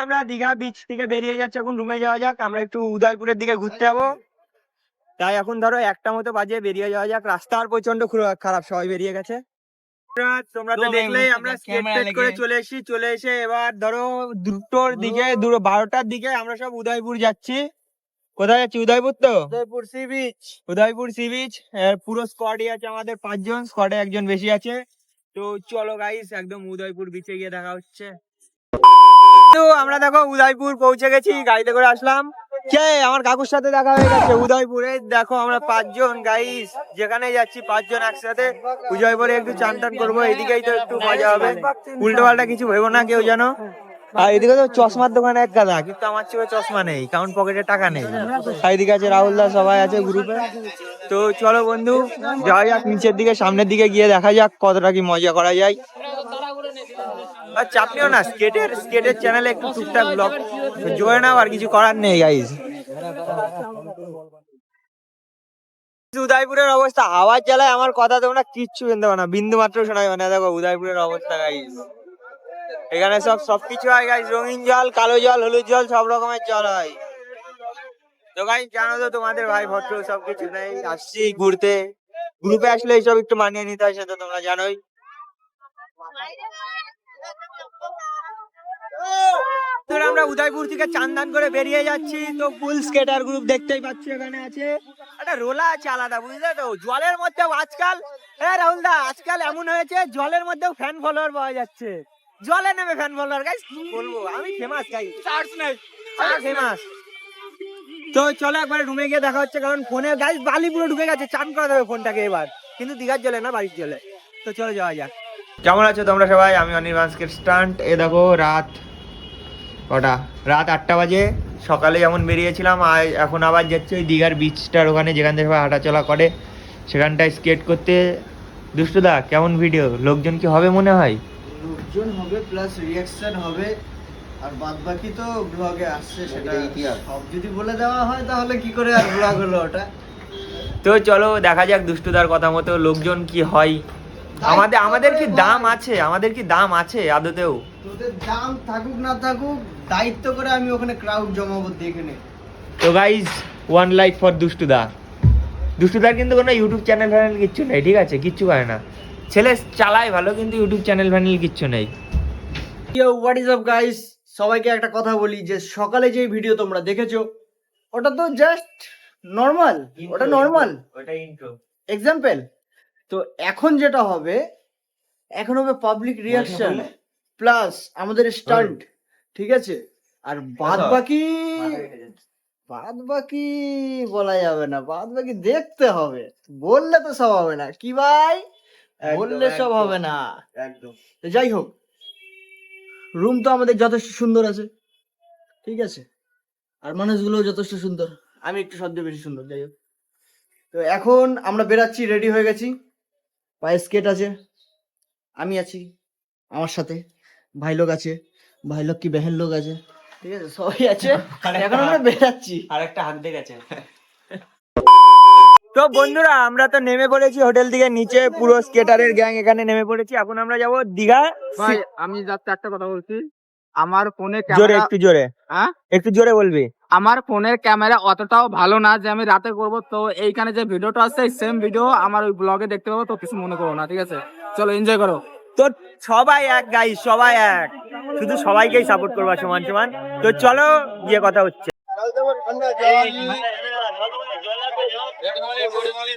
আমরা দীঘা বিচ থেকে বেরিয়ে যাচ্ছি, এখন রুমে যাওয়া যাক। আমরা একটু উদয়পুরের দিকে ঘুরতে যাবো, তাই এখন ধরো 1টা মতো বাজে, বেরিয়ে যাওয়া যাক। রাস্তা আর প্রচন্ড খারাপ, সবাই বেরিয়ে গেছে। তোমরা তো দেখলেই আমরা স্কেট করে চলে এসে এবার ধরো 2টোর দিকে 12টার দিকে আমরা সব উদয়পুর যাচ্ছি। কোথায় যাচ্ছি? উদয়পুর। তো উদয়পুর সি বিচ। পুরো স্কোয়াডই আছে আমাদের 5 জন, স্কোয়াডে একজন বেশি আছে। তো চলো গাইস, একদম উদয়পুর বিচে গিয়ে দেখা হচ্ছে। তো আমরা দেখো উদয়পুর পৌঁছে গেছি, গাড়িতে করে আসলাম। কে আমার কাকুর সাথে দেখা হয়ে গেছে উদয়পুরে। দেখো আমরা 5 জন গাইস, যেখানে যাচ্ছি 5 জন একসাথে। উদয়পুরে একটু চান টান করবো, এদিকেই তো একটু মজা হবে। উল্টো পাল্টা কিছু ভেবো না কেউ যেন। আর এদিকে তো চশমার দোকানে এক গাদা, কিন্তু আমার চোখে চশমা নেই, কারণ পকেটে টাকা নেই। আর এদিকে আছে রাহুল দা, সবাই আছে গ্রুপে। তো চলো বন্ধু, যাওয়া যাক নিচের দিকে, সামনের দিকে গিয়ে দেখা যাক কতটা কি মজা করা যায়। আর চাপ নিও না, স্কেটের চ্যানেলে একটু টুকটাক ব্লগ জোরে নাও, আর কিছু করার নেই গাইস। উদয়পুরের অবস্থা, আওয়াজ জ্বালায় আমার কথা তোমরা কিচ্ছু শুনতে পাবে না, বিন্দু মাত্র শোনা যাবে না। দেখো উদয়পুরের অবস্থা গাইস, এখানে সবকিছু হয় গাইস, রঙিন জল, কালো জল, হলুদ জল, সব রকমের জল হয়। তো গাইস জানো তো, তোমাদের ভাই ভট্ট সবকিছু নেই, আসছি ঘুরতে। গ্রুপে আসলে এইসব একটু মানিয়ে নিতে হয়, সেটা তোমরা জানোই। আমরা উদয়পুর থেকে চান্দান করে বেরিয়ে যাচ্ছি। তো ফুল স্কেটার গ্রুপ দেখতেই পাচ্ছি, এখানে আছে একটা রোলা আছে আলাদা, বুঝলে তো। জলের মধ্যেও আজকাল, হ্যাঁ রাহুল দা, আজকাল এমন হয়েছে জলের মধ্যেও ফ্যান ফলোয়ার পাওয়া যাচ্ছে। জলে নেমে ফ্যান ফলোয়ার গাইস, বলবো আমি ফেমাস গাইস, ফেমাস। তো চলো একবার রুমে গিয়ে দেখা হচ্ছে, কারণ ফোনে গাইস বালি পুরো ঢুকে গেছে। চান করা যাবে ফোনটাকে এবার, কিন্তু দীঘার জলে না, বাড়ির জলে। তো চলো যাওয়া যাক। কেমন আছো তোমরা সবাই? আমি অনির্বাণ স্কেট স্টান্ট। এ দেখো রাত কটা, রাত 8টা বাজে। সকালে যেমন বেরিয়েছিলাম, আর এখন আবার যাচ্ছে ওই দীঘার বিচটার ওখানে, যেখান থেকে সবাই হাঁটাচলা করে, সেখানটায় স্কেট করতে। দুষ্টুদা, কেমন ভিডিও? লোকজন কি হবে মনে হয়? লোকজন হবে, প্লাস রিঅ্যাকশন হবে, আর বাদ বাকি তো ব্লগে আসছে। সেটা সব যদি বলে দেওয়া হয় তাহলে কি করে আর ব্লগ হলো ওটা। তো চলো দেখা যাক দুষ্টুদার কথা মতো লোকজন কি হয়। আমাদের কি দাম আছে? আমাদের কি দাম আছে আদতেও? তোদের দাম থাকুক না থাকুক, দায়িত্ব করে আমি ওখানে ক্রাউড জমাবো, দেখে নে। তো গাইজ, 1 লাইক ফর দুষ্টুদা। দুষ্টুদার কিন্তু কোনো ইউটিউব চ্যানেল ফ্যানেল কিচ্ছু নেই, ঠিক আছে? কিচ্ছু করে না, ছেলে চালায় ভালো, কিন্তু ইউটিউব চ্যানেল ফ্যানেল কিচ্ছু নেই। ইয়ো, হোয়াট ইজ আপ গাইস? সবাইকে একটা কথা বলি, যে সকালে যে ভিডিও তোমরা দেখেছো, ওটা তো জাস্ট নর্মাল, ওটা নর্মাল, ওটা ইন্ট্রো এক্সাম্পল। তো এখন যেটা হবে, এখন হবে পাবলিক রিয়াকশন প্লাস আমাদের স্টান্ট, ঠিক আছে? আর বাদ বাকি বলা যাবে না, বাদ বাকি দেখতে হবে। বললে তো সব হবে না, কি ভাই? বললে সব হবে না একদম। তো যাই হোক, রুম তো আমাদের যথেষ্ট সুন্দর আছে, ঠিক আছে? আর মানুষগুলো যথেষ্ট সুন্দর, আমি একটু সদ্য বেশি সুন্দর। যাই হোক, তো এখন আমরা বেরাচ্ছি, রেডি হয়ে গেছি। পায়ে স্কেট আছে, আমি আছি, আমার সাথে ভাই লোক আছে, ভাই লোক কি বেহেন লোক আছে, ঠিক আছে? সবাই আছে। এখন আমরা বেরাচ্ছি, আর একটা হাত দিয়ে গেছে। তো বন্ধুরা, আমরা তো নেমে পড়েছি হোটেল থেকে নিচে, পুরো স্কেটারের গ্যাং এখানে নেমে পড়েছি। এখন আমরা যাব দীঘা। ভাই আমি যাতে একটা কথা বলছি, আমার ফোনে জোরে, ক্যামেরা, একটু জোরে, হ্যাঁ একটু জোরে বলবি। আমার ফোনের ক্যামেরা অতটাও ভালো না যে আমি রাতে করব। তো এইখানে যে ভিডিওটা আছে, সেম ভিডিও আমার ওই ব্লগে দেখতে পাবো, তো কিছু মনে করো না, ঠিক আছে? চলো এনজয় করো। তো সবাই এক গাইস, সবাই এক, শুধু সবাইকেই সাপোর্ট করবা সমান সমান। তো চলো গিয়ে কথা হচ্ছে।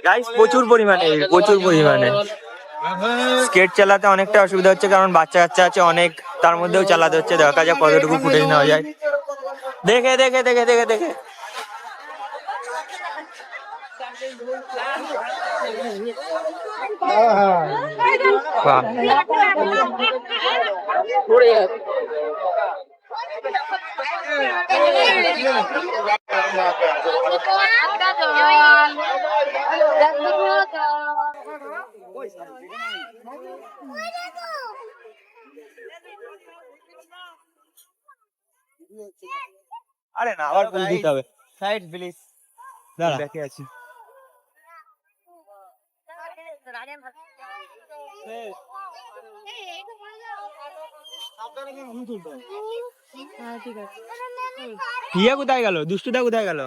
গাইস প্রচুর পরিমাণে স্কেট চালাতে অনেকটা অসুবিধা হচ্ছে, কারণ বাচ্চা কাচ্চা আছে অনেক, তার মধ্যেও চালাতে হচ্ছে। দেখা যাক কতটুকু ফুটেজ নেওয়া যায়। দেখে দেখে দেখে দেখে দেখে আরে না, আবার ফুল দিতে হবে। সাইড প্লিজ, দাঁড়া, দেখে আছি। হ্যাঁ ঠিক আছে। ইয়ে কোথায় গেল, দুষ্টুদা কোথায় গেল?